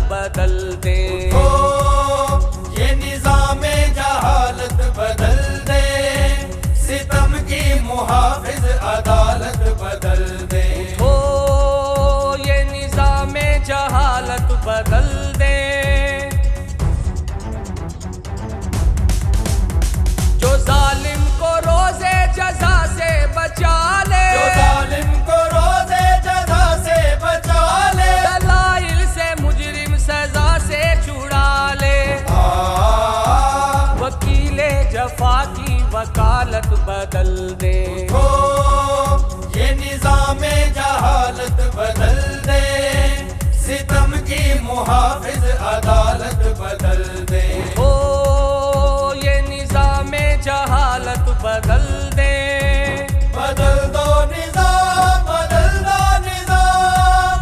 बदल दे। ये निज़ामे जहालत बदल दे, सितम की मुहाफिज अदालत बदल दे। ये निज़ामे जहालत बदल दे। जो जालिम को रोज़े जज़ा से बचा ले, जो जालिम को रोज़े जज़ा से बचा ले, दलाइल से मुजरिम सजा से छुड़ा ले। वकीले जफा की वकालत बदल दे। ये निज़ामे जहालत बदल दे, सितम की मुहाफिज अदालत बदल दे। ये निज़ामे जहालत बदल दे। बदल दो निज़ाम, बदल दो निज़ाम।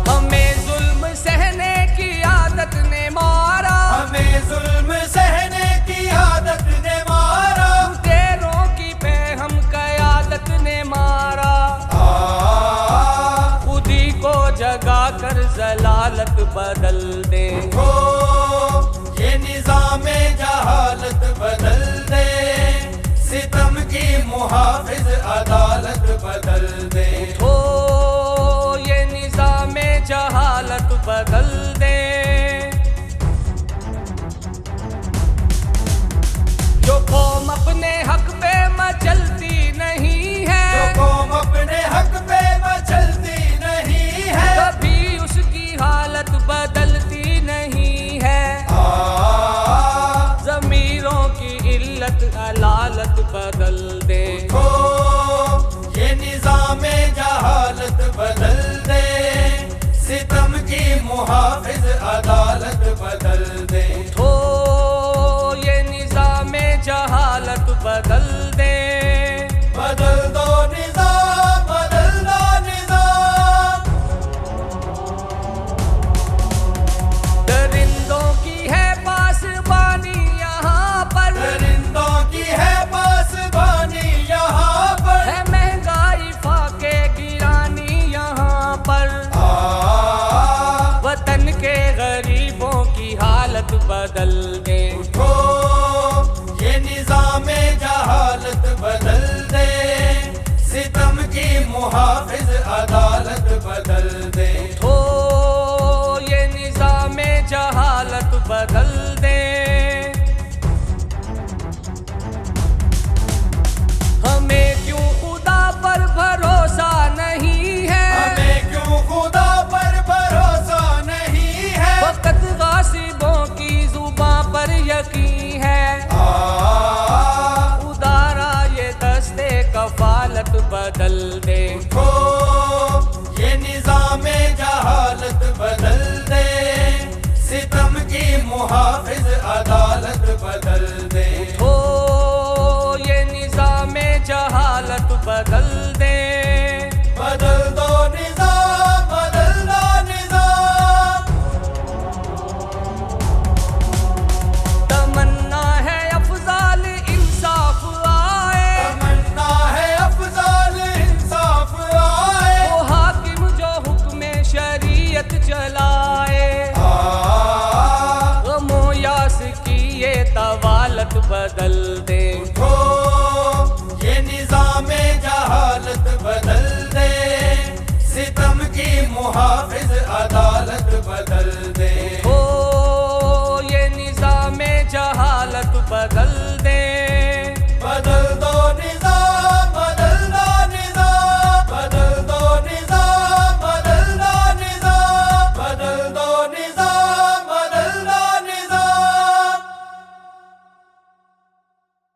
हमें जुल्म सहने की आदत ने मारा, हमें जुल्म सहने की आदत ने मारा, तेरों की पे हम कयादत ने मारा। खुदी को जगा कर जलालत बदल दे। ये निज़ामे जहालत बदल दे, सितम की मुहाफिज अदालत बदल दे। ये निज़ामे जहालत बदल दे। जो कौम अपने हक पे मचलती नहीं है, जो कौम अपने हक पे मचलती नहीं है, कभी उसकी हालत बदलती नहीं है। ज़मीरों की इल्लत अलालत बदल दे। ये निज़ामे जहालत बदल दे, सितम की मुहाफिज अदालत बदल दे। ये निज़ामे जहालत बदल दे। बदल दो निज़ाम, बदल दो निज़ाम। दरिंदों की है पासबानी यहाँ पर, दरिंदों की है पासबानी यहाँ पर, है महंगाई फाके गिरानी यहाँ पर। वतन के गरीबों की हालत बदल दे। ये निज़ामे जहालत बदल दे, सितम की मुहाफिज अदालत बदल दे। ये निज़ामे जहालत बदल दे। हमें क्यों खुदा पर भरोसा नहीं है, हमें क्यों खुदा पर भरोसा नहीं है, वक़्त गासिबों की जुबां पर यकीन है। उदारा ये दस्ते कफालत बदल दे। ये निज़ामे जहालत बदल दे, सितम की मुहाफिज अदालत बदल दे। ये निज़ामे जहालत बदल दे। बदल दो निज़ाम, बदल दो निज़ाम। तमन्ना है अफ़ज़ाल इंसाफ आए, तमन्ना है अफ़ज़ाल इंसाफ आए, वो हाकिम जो हुक्म शरीयत चलाए। गमो यास की ये तवालत बदल दे। ये निज़ामे जहालत बदल दे, सितम की मुहाफिज अदालत बदल दे।